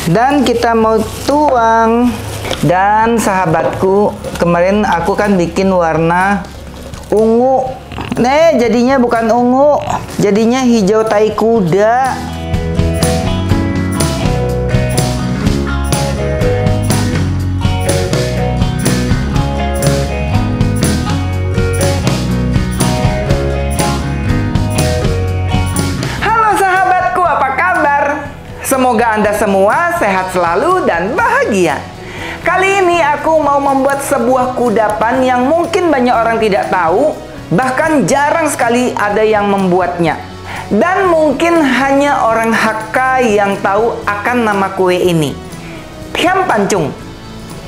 Dan kita mau tuang. Dan sahabatku, kemarin aku kan bikin warna ungu. Nih, jadinya bukan ungu, jadinya hijau tai kuda. Semoga Anda semua sehat selalu dan bahagia. Kali ini aku mau membuat sebuah kudapan yang mungkin banyak orang tidak tahu, bahkan jarang sekali ada yang membuatnya. Dan mungkin hanya orang Hakka yang tahu akan nama kue ini. Thiam pancung.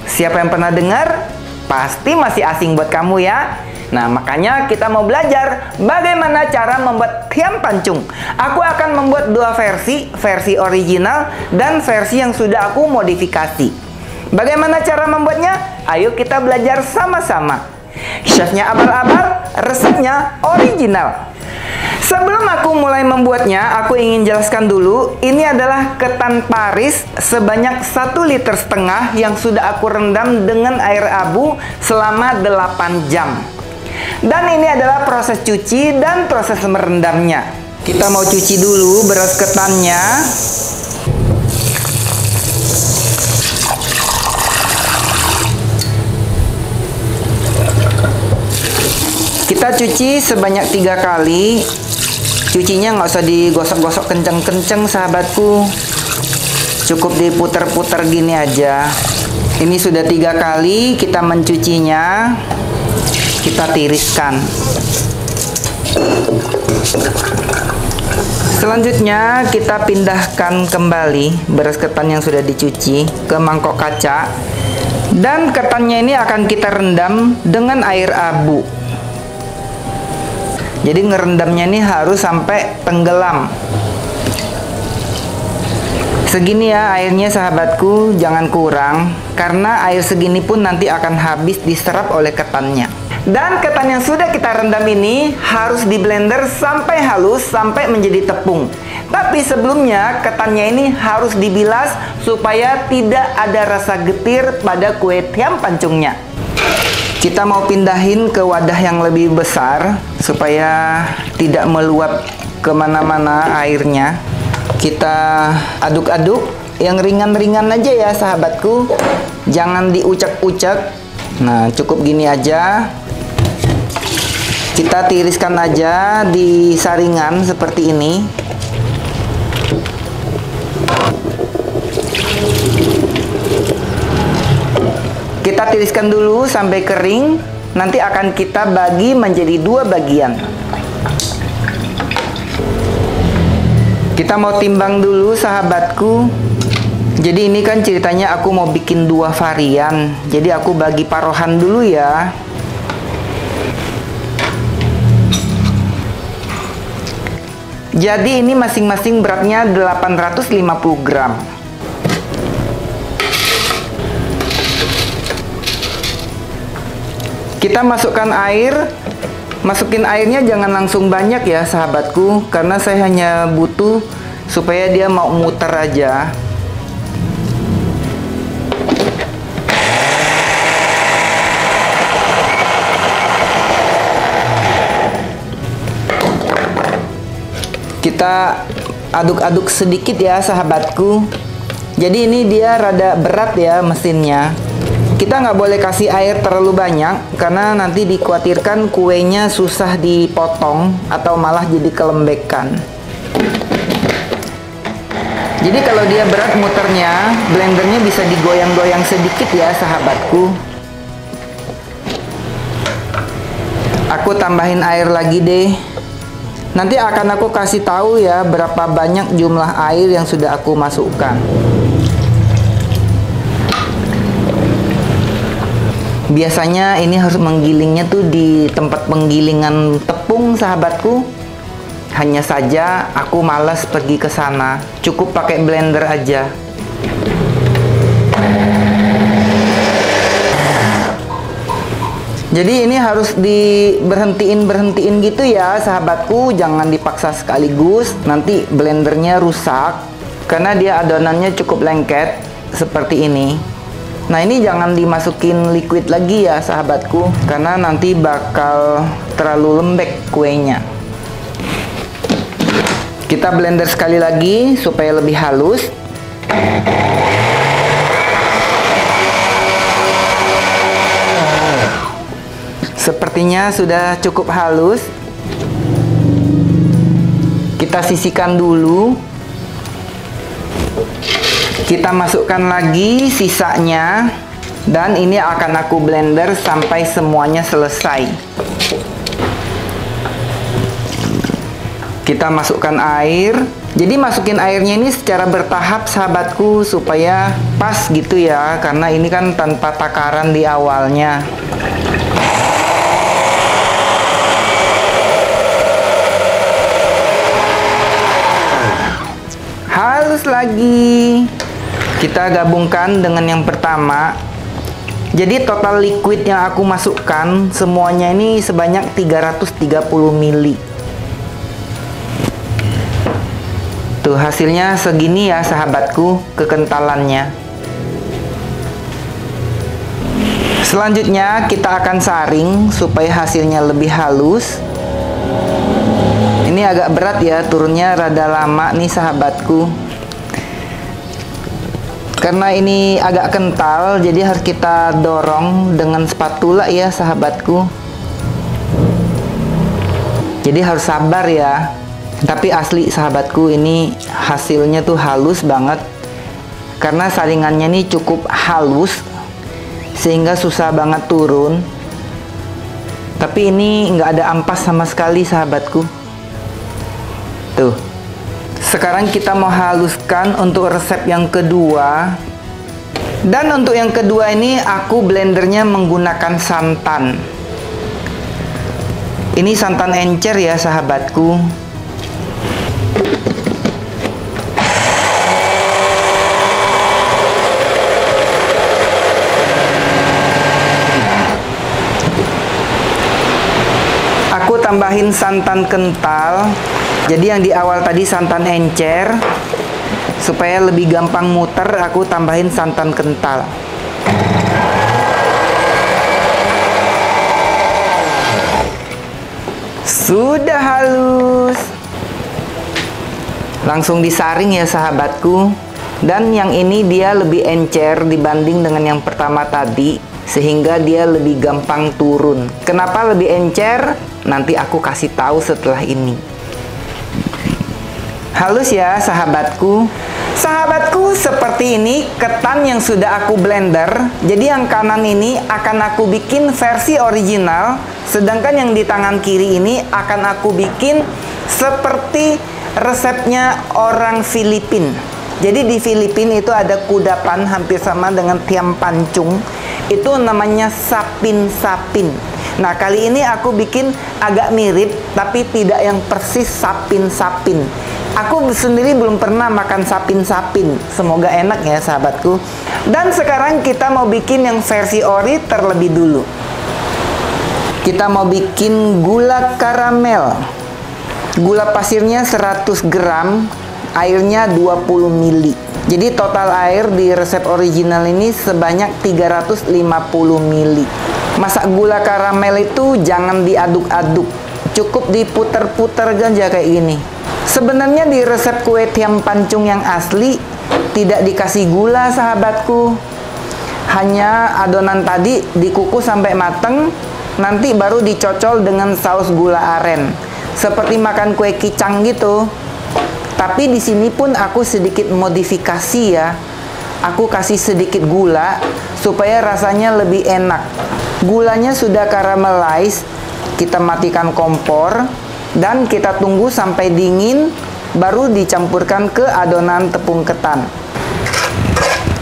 Siapa yang pernah dengar? Pasti masih asing buat kamu ya. Nah, makanya kita mau belajar bagaimana cara membuat thiam pancung. Aku akan membuat dua versi original dan versi yang sudah aku modifikasi. Bagaimana cara membuatnya? Ayo kita belajar sama-sama. Chefnya abal-abal, resepnya original. Sebelum aku mulai membuatnya, aku ingin jelaskan dulu, ini adalah ketan Paris sebanyak 1,5 liter yang sudah aku rendam dengan air abu selama 8 jam. Dan ini adalah proses cuci dan proses merendamnya. Kita mau cuci dulu beras ketannya. Kita cuci sebanyak 3 kali. Cucinya nggak usah digosok-gosok kenceng-kenceng sahabatku. Cukup diputer-puter gini aja. Ini sudah 3 kali kita mencucinya. Kita tiriskan. Selanjutnya kita pindahkan kembali beras ketan yang sudah dicuci ke mangkok kaca. Dan ketannya ini akan kita rendam dengan air abu. Jadi ngerendamnya ini harus sampai tenggelam. Segini ya airnya sahabatku, jangan kurang. Karena air segini pun nanti akan habis diserap oleh ketannya. Dan ketan yang sudah kita rendam ini harus di blender sampai halus, sampai menjadi tepung. Tapi sebelumnya ketannya ini harus dibilas supaya tidak ada rasa getir pada kue thiam pancungnya. Kita mau pindahin ke wadah yang lebih besar supaya tidak meluap kemana-mana airnya. Kita aduk-aduk yang ringan-ringan aja ya sahabatku. Jangan diucek-ucek. Nah, cukup gini aja. Kita tiriskan aja di saringan seperti ini. Kita tiriskan dulu sampai kering. Nanti akan kita bagi menjadi 2 bagian. Kita mau timbang dulu sahabatku. Jadi ini kan ceritanya aku mau bikin 2 varian. Jadi aku bagi parohan dulu ya. Jadi ini masing-masing beratnya 850 gram. Kita masukkan air. Masukin airnya jangan langsung banyak ya sahabatku, karena saya hanya butuh supaya dia mau muter aja. Kita aduk-aduk sedikit ya sahabatku. Jadi ini dia rada berat ya mesinnya. Kita nggak boleh kasih air terlalu banyak karena nanti dikhawatirkan kuenya susah dipotong atau malah jadi kelembekan. Jadi kalau dia berat muternya, blendernya bisa digoyang-goyang sedikit ya sahabatku. Aku tambahin air lagi deh. Nanti akan aku kasih tahu ya berapa banyak jumlah air yang sudah aku masukkan. Biasanya ini harus menggilingnya tuh di tempat penggilingan tepung sahabatku. Hanya saja aku malas pergi ke sana. Cukup pakai blender aja. Jadi ini harus berhentiin gitu ya sahabatku. Jangan dipaksa sekaligus. Nanti blendernya rusak. karena dia adonannya cukup lengket seperti ini. Nah, ini jangan dimasukin liquid lagi ya sahabatku, karena nanti bakal terlalu lembek kuenya. Kita blender sekali lagi supaya lebih halus. Sepertinya sudah cukup halus. Kita sisihkan dulu. Kita masukkan lagi sisanya. Dan ini akan aku blender sampai semuanya selesai. Kita masukkan air. Jadi masukin airnya ini secara bertahap sahabatku, supaya pas gitu ya, karena ini kan tanpa takaran di awalnya. Halus lagi. Kita gabungkan dengan yang pertama. Jadi total liquid yang aku masukkan semuanya ini sebanyak 330 ml. Tuh, hasilnya segini ya sahabatku, kekentalannya. Selanjutnya kita akan saring supaya hasilnya lebih halus. Ini agak berat ya, turunnya rada lama nih sahabatku. Karena ini agak kental, jadi harus kita dorong dengan spatula ya sahabatku. Jadi harus sabar ya. Tapi asli sahabatku, ini hasilnya tuh halus banget. Karena saringannya ini cukup halus, sehingga susah banget turun. Tapi ini nggak ada ampas sama sekali sahabatku. Tuh. Sekarang kita mau haluskan untuk resep yang kedua. Dan untuk yang kedua ini aku blendernya menggunakan santan. Ini santan encer ya sahabatku. Aku tambahin santan kental. Jadi yang di awal tadi santan encer, supaya lebih gampang muter, aku tambahin santan kental. Sudah halus. Langsung disaring ya sahabatku. Dan yang ini dia lebih encer dibanding dengan yang pertama tadi, sehingga dia lebih gampang turun. Kenapa lebih encer? Nanti aku kasih tahu setelah ini. Halus ya sahabatku. Sahabatku, seperti ini ketan yang sudah aku blender. Jadi yang kanan ini akan aku bikin versi original, sedangkan yang di tangan kiri ini akan aku bikin seperti resepnya orang Filipina. Jadi di Filipina itu ada kudapan hampir sama dengan tiam pancung. Itu namanya sapin-sapin. Nah, kali ini aku bikin agak mirip, tapi tidak yang persis sapin-sapin. Aku sendiri belum pernah makan sapin-sapin. Semoga enak ya sahabatku. Dan sekarang kita mau bikin yang versi ori terlebih dulu. Kita mau bikin gula karamel. Gula pasirnya 100 gram, airnya 20 ml. Jadi total air di resep original ini sebanyak 350 ml. Masak gula karamel itu jangan diaduk-aduk, cukup diputer-puter aja kayak gini. Sebenarnya di resep kue tiam pancung yang asli tidak dikasih gula sahabatku. Hanya adonan tadi dikukus sampai mateng, nanti baru dicocol dengan saus gula aren. Seperti makan kue kicang gitu. Tapi di sini pun aku sedikit modifikasi ya. Aku kasih sedikit gula supaya rasanya lebih enak. Gulanya sudah caramelize, kita matikan kompor dan kita tunggu sampai dingin, baru dicampurkan ke adonan tepung ketan.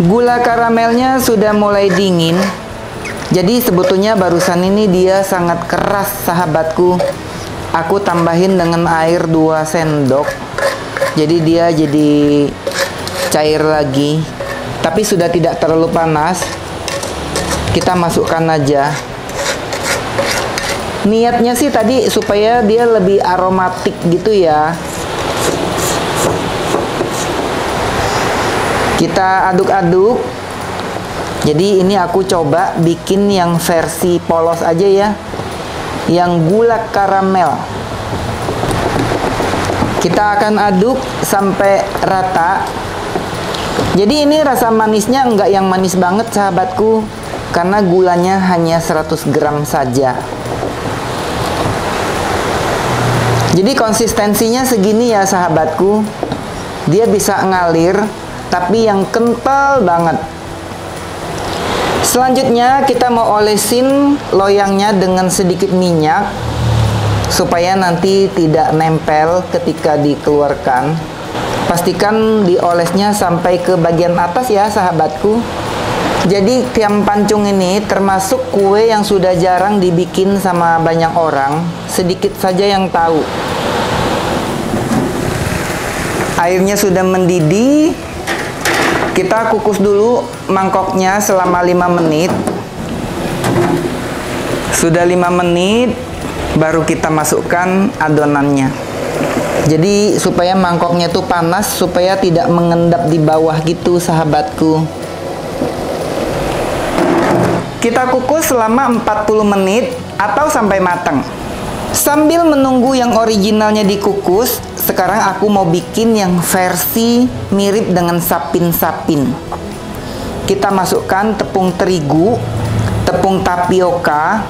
Gula karamelnya sudah mulai dingin, jadi sebetulnya barusan ini dia sangat keras sahabatku. Aku tambahin dengan air 2 sendok, jadi dia jadi cair lagi, tapi sudah tidak terlalu panas. Kita masukkan aja. Niatnya sih tadi supaya dia lebih aromatik gitu ya. Kita aduk-aduk. Jadi ini aku coba bikin yang versi polos aja ya, yang gula karamel. Kita akan aduk sampai rata. Jadi ini rasa manisnya enggak yang manis banget sahabatku, karena gulanya hanya 100 gram saja. Jadi konsistensinya segini ya sahabatku. Dia bisa ngalir, tapi yang kental banget. Selanjutnya kita mau olesin loyangnya dengan sedikit minyak, supaya nanti tidak nempel ketika dikeluarkan. Pastikan diolesnya sampai ke bagian atas ya sahabatku. Jadi tiam pancung ini termasuk kue yang sudah jarang dibikin sama banyak orang. Sedikit saja yang tahu. Airnya sudah mendidih. Kita kukus dulu mangkoknya selama 5 menit. Sudah 5 menit, baru kita masukkan adonannya. Jadi supaya mangkoknya tuh panas, supaya tidak mengendap di bawah gitu sahabatku. Kita kukus selama 40 menit atau sampai matang. Sambil menunggu yang originalnya dikukus, sekarang aku mau bikin yang versi mirip dengan sapin-sapin. Kita masukkan tepung terigu, tepung tapioka,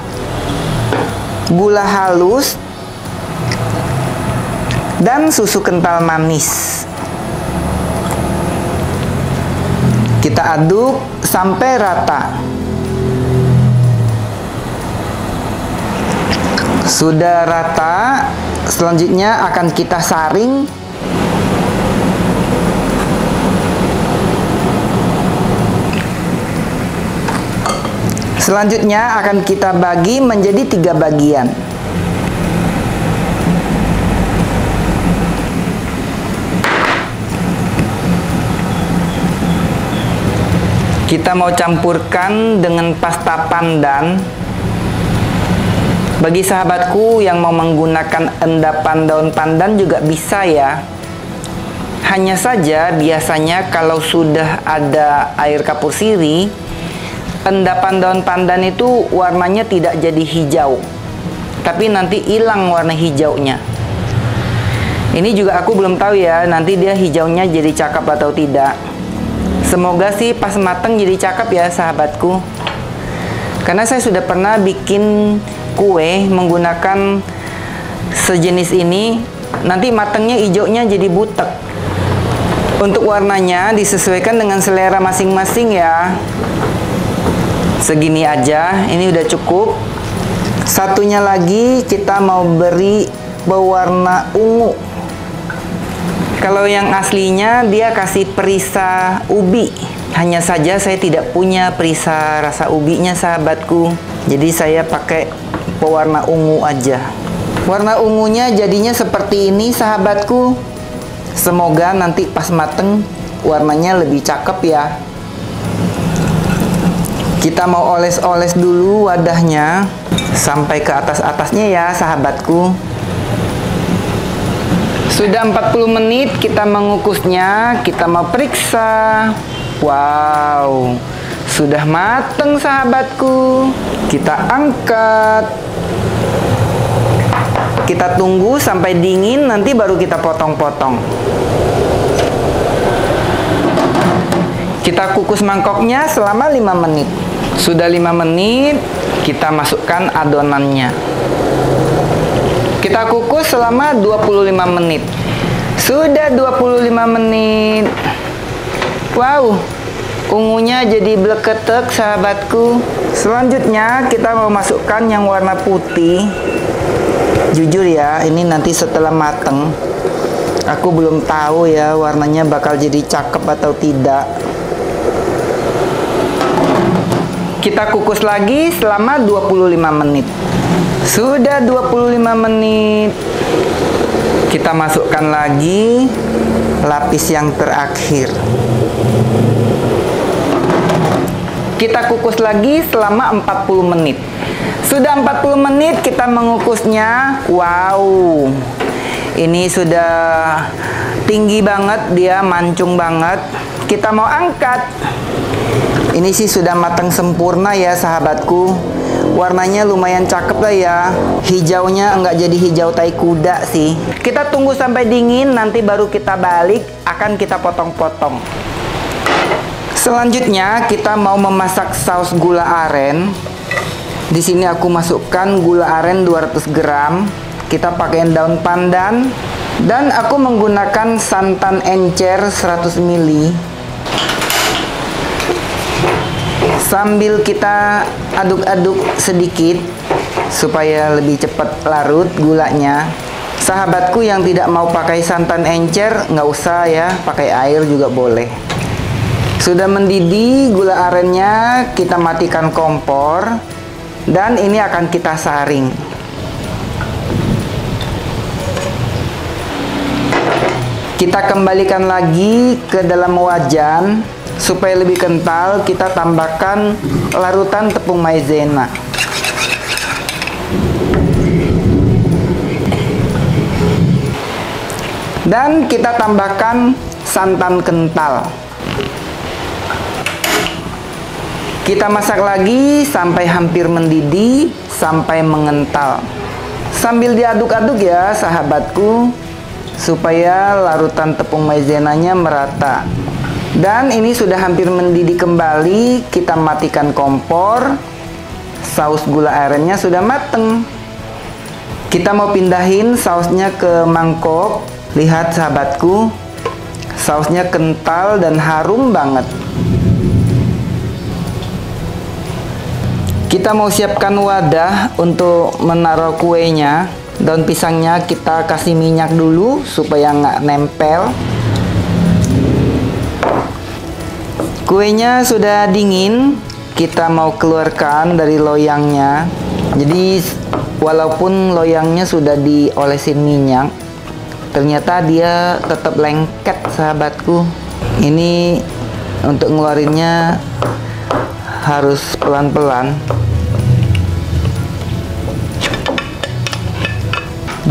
gula halus, dan susu kental manis. Kita aduk sampai rata. Sudah rata, selanjutnya akan kita saring. Selanjutnya akan kita bagi menjadi 3 bagian. Kita mau campurkan dengan pasta pandan. Bagi sahabatku yang mau menggunakan endapan daun pandan juga bisa ya. Hanya saja biasanya kalau sudah ada air kapur sirih, endapan daun pandan itu warnanya tidak jadi hijau, tapi nanti hilang warna hijaunya. Ini juga aku belum tahu ya, nanti dia hijaunya jadi cakep atau tidak. Semoga sih pas mateng jadi cakep ya sahabatku. Karena saya sudah pernah bikin kue menggunakan sejenis ini, nanti matangnya hijaunya jadi butek. Untuk warnanya disesuaikan dengan selera masing-masing ya. Segini aja, ini udah cukup. Satunya lagi kita mau beri berwarna ungu. Kalau yang aslinya dia kasih perisa ubi. Hanya saja saya tidak punya perisa rasa ubinya sahabatku. Jadi saya pakai pewarna ungu aja. Warna ungunya jadinya seperti ini sahabatku. Semoga nanti pas mateng warnanya lebih cakep ya. Kita mau oles-oles dulu wadahnya sampai ke atas-atasnya ya sahabatku. Sudah 40 menit kita mengukusnya. Kita mau periksa. Wow, sudah mateng sahabatku. Kita angkat. Kita tunggu sampai dingin, nanti baru kita potong-potong. Kita kukus mangkoknya selama 5 menit. Sudah 5 menit, kita masukkan adonannya. Kita kukus selama 25 menit. Sudah 25 menit. Wow, ungunya jadi bleketek sahabatku. Selanjutnya kita mau masukkan yang warna putih. Jujur ya, ini nanti setelah mateng, aku belum tahu ya warnanya bakal jadi cakep atau tidak. Kita kukus lagi selama 25 menit. Sudah 25 menit. Kita masukkan lagi lapis yang terakhir. Kita kukus lagi selama 40 menit. Sudah 40 menit kita mengukusnya. Wow, ini sudah tinggi banget, dia mancung banget. kita mau angkat. Ini sih sudah matang sempurna ya sahabatku. Warnanya lumayan cakep lah ya. Hijaunya enggak jadi hijau tai kuda sih. Kita tunggu sampai dingin, nanti baru kita balik, akan kita potong-potong. Selanjutnya kita mau memasak saus gula aren. Di sini aku masukkan gula aren 200 gram. Kita pakai daun pandan dan aku menggunakan santan encer 100 ml. Sambil kita aduk-aduk sedikit supaya lebih cepat larut gulanya. Sahabatku yang tidak mau pakai santan encer, nggak usah ya, pakai air juga boleh. Sudah mendidih gula arennya, kita matikan kompor dan ini akan kita saring. Kita kembalikan lagi ke dalam wajan. Supaya lebih kental, kita tambahkan larutan tepung maizena. Dan kita tambahkan santan kental. Kita masak lagi sampai hampir mendidih, sampai mengental. Sambil diaduk-aduk ya sahabatku, supaya larutan tepung maizenanya merata. Dan ini sudah hampir mendidih kembali, kita matikan kompor. Saus gula arennya sudah mateng. Kita mau pindahin sausnya ke mangkok. Lihat sahabatku, sausnya kental dan harum banget. Kita mau siapkan wadah untuk menaruh kuenya. Daun pisangnya kita kasih minyak dulu supaya nggak nempel. Kuenya sudah dingin, kita mau keluarkan dari loyangnya. Jadi walaupun loyangnya sudah diolesin minyak, ternyata dia tetap lengket sahabatku. Ini untuk ngeluarinnya harus pelan-pelan.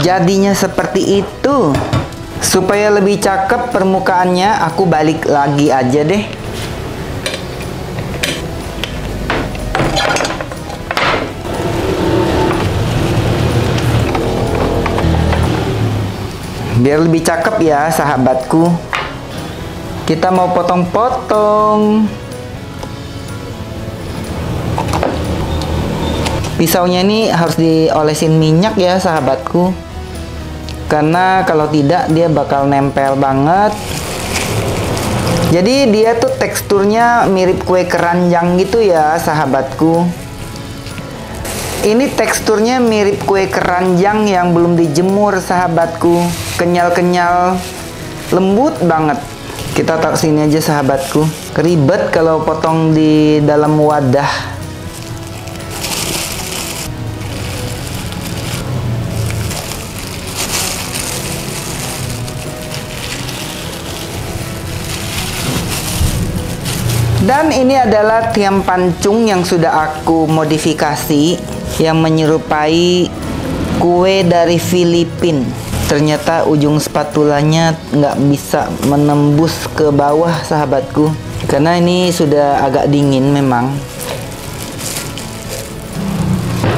Jadinya seperti itu. Supaya lebih cakep permukaannya, aku balik lagi aja deh. Biar lebih cakep ya sahabatku. Kita mau potong-potong. Pisaunya ini harus diolesin minyak ya sahabatku. Karena kalau tidak dia bakal nempel banget. Jadi dia tuh teksturnya mirip kue keranjang gitu ya sahabatku. Ini teksturnya mirip kue keranjang yang belum dijemur sahabatku. Kenyal-kenyal, lembut banget. Kita taruh sini aja sahabatku. Ribet kalau potong di dalam wadah. Dan ini adalah tiam pancung yang sudah aku modifikasi, yang menyerupai kue dari Filipina. Ternyata ujung spatulanya nggak bisa menembus ke bawah sahabatku, karena ini sudah agak dingin memang.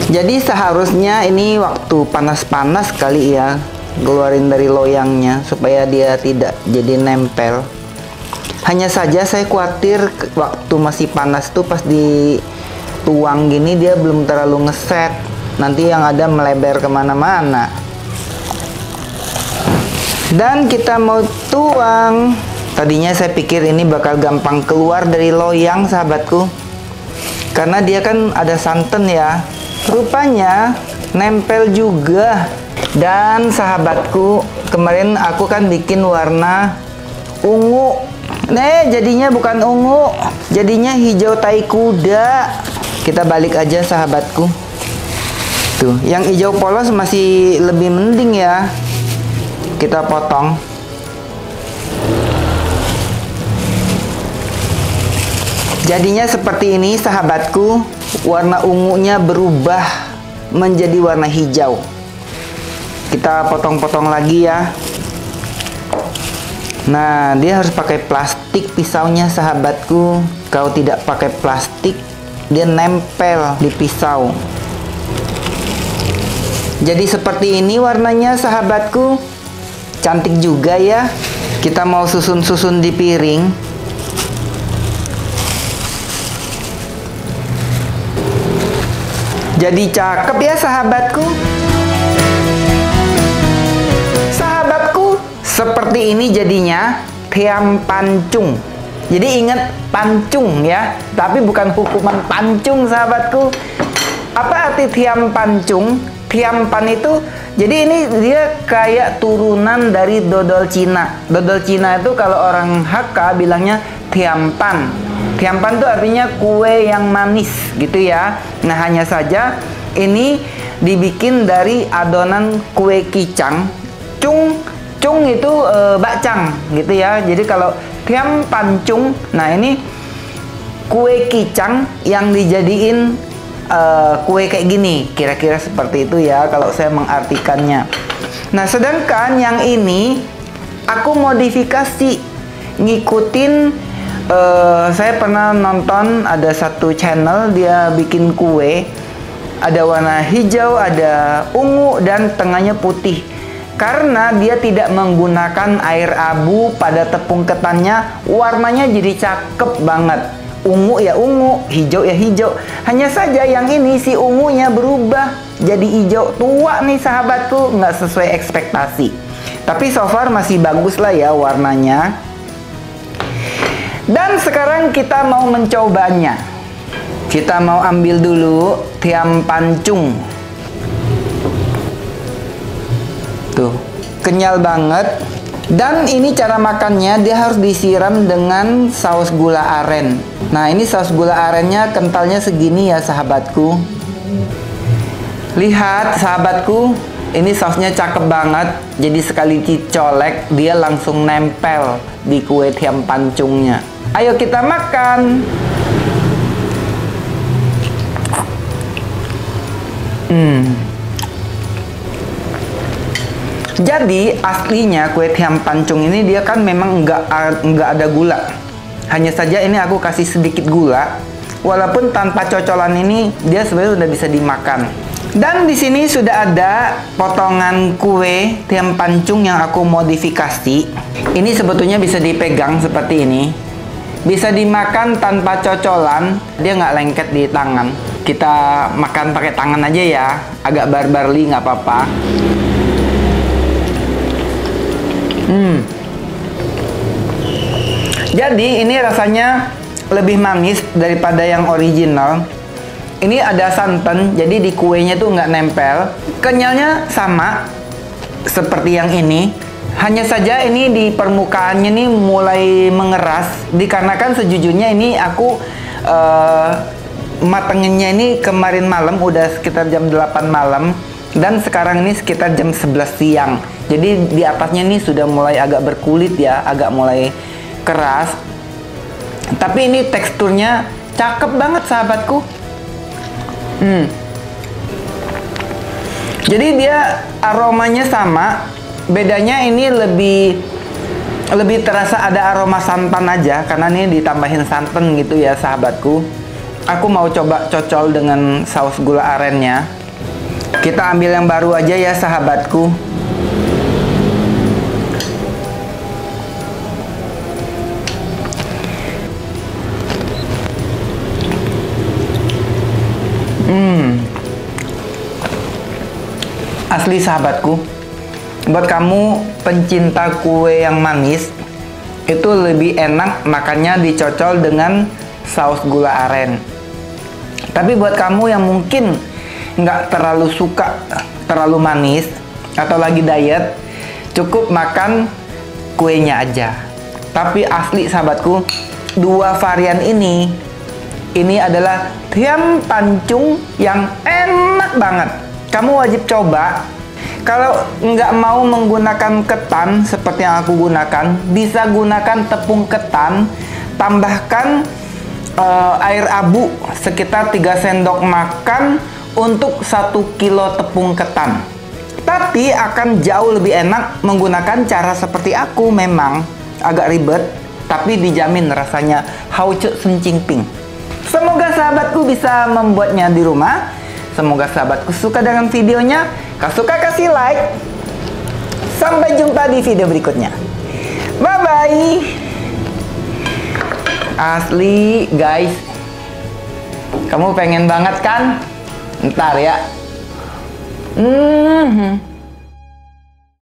Jadi seharusnya ini waktu panas-panas kali ya, keluarin dari loyangnya supaya dia tidak jadi nempel. Hanya saja saya khawatir waktu masih panas tuh pas dituang gini dia belum terlalu ngeset, nanti yang ada melebar kemana-mana. Dan kita mau tuang. Tadinya saya pikir ini bakal gampang keluar dari loyang sahabatku, karena dia kan ada santan ya. Rupanya nempel juga. Dan sahabatku, kemarin aku kan bikin warna ungu. Jadinya bukan ungu, jadinya hijau tai kuda. Kita balik aja sahabatku. Tuh, yang hijau polos masih lebih mending ya. Kita potong. Jadinya seperti ini sahabatku. Warna ungunya berubah menjadi warna hijau. Kita potong-potong lagi ya. Nah, dia harus pakai plastik pisaunya sahabatku. Kalau tidak pakai plastik, dia nempel di pisau. Jadi seperti ini warnanya sahabatku. Cantik juga ya. Kita mau susun-susun di piring. Jadi cakep ya sahabatku. Sahabatku, seperti ini jadinya Thiam Pancung. Jadi ingat pancung ya, tapi bukan hukuman pancung sahabatku. Apa arti Thiam Pancung? Thiam Pan itu, jadi ini dia kayak turunan dari dodol Cina. Dodol Cina itu kalau orang Hakka bilangnya Thiam Pan. Thiam Pan itu artinya kue yang manis gitu ya. Nah, hanya saja ini dibikin dari adonan kue kicang. Cung itu bakcang gitu ya. Jadi kalau Thiam Pancung, nah ini kue kicang yang dijadiin kue kayak gini, kira-kira seperti itu ya kalau saya mengartikannya. Nah, sedangkan yang ini aku modifikasi ngikutin, saya pernah nonton ada satu channel dia bikin kue, ada warna hijau, ada ungu, dan tengahnya putih. Karena dia tidak menggunakan air abu pada tepung ketannya, warnanya jadi cakep banget. Ungu ya ungu, hijau ya hijau. Hanya saja yang ini si ungunya berubah jadi hijau tua nih sahabatku, nggak sesuai ekspektasi. Tapi so far masih bagus lah ya warnanya. Dan sekarang kita mau mencobanya. Kita mau ambil dulu Thiam Pancung. Tuh, kenyal banget. Dan ini cara makannya, dia harus disiram dengan saus gula aren. Nah, ini saus gula arennya kentalnya segini ya sahabatku. Lihat sahabatku, ini sausnya cakep banget. Jadi sekali dicolek, dia langsung nempel di kue Thiam Pancungnya. Ayo kita makan. Jadi aslinya kue Thiam Pancung ini dia kan memang nggak ada gula. Hanya saja ini aku kasih sedikit gula. Walaupun tanpa cocolan ini dia sebenarnya udah bisa dimakan. Dan di sini sudah ada potongan kue Thiam Pancung yang aku modifikasi. Ini sebetulnya bisa dipegang seperti ini. Bisa dimakan tanpa cocolan, dia nggak lengket di tangan. Kita makan pakai tangan aja ya, agak barbarly nggak apa-apa. Jadi ini rasanya lebih manis daripada yang original. Ini ada santan, jadi di kuenya tuh nggak nempel. Kenyalnya sama seperti yang ini. Hanya saja ini di permukaannya nih mulai mengeras. Dikarenakan sejujurnya ini aku matenginnya ini kemarin malam, udah sekitar jam 8 malam. Dan sekarang ini sekitar jam 11 siang. Jadi di atasnya ini sudah mulai agak berkulit ya, agak mulai keras. Tapi ini teksturnya cakep banget sahabatku. Jadi dia aromanya sama. Bedanya ini lebih terasa ada aroma santan aja, karena ini ditambahin santan gitu ya sahabatku. Aku mau coba cocol dengan saus gula arennya. Kita ambil yang baru aja ya sahabatku. Asli sahabatku, buat kamu pencinta kue yang manis, itu lebih enak makannya dicocol dengan saus gula aren. Tapi buat kamu yang mungkin nggak terlalu suka terlalu manis atau lagi diet, cukup makan kuenya aja. Tapi asli sahabatku, dua varian ini adalah Thiam Pancung yang enak banget. Kamu wajib coba. Kalau nggak mau menggunakan ketan seperti yang aku gunakan, bisa gunakan tepung ketan, tambahkan air abu sekitar 3 sendok makan untuk 1 kilo tepung ketan. Tapi akan jauh lebih enak menggunakan cara seperti aku memang. agak ribet, tapi dijamin rasanya haucuk sencing ping. Semoga sahabatku bisa membuatnya di rumah. Semoga sahabatku suka dengan videonya. Kalau suka kasih like. Sampai jumpa di video berikutnya. Bye bye. Asli guys, kamu pengen banget kan? Ntar ya.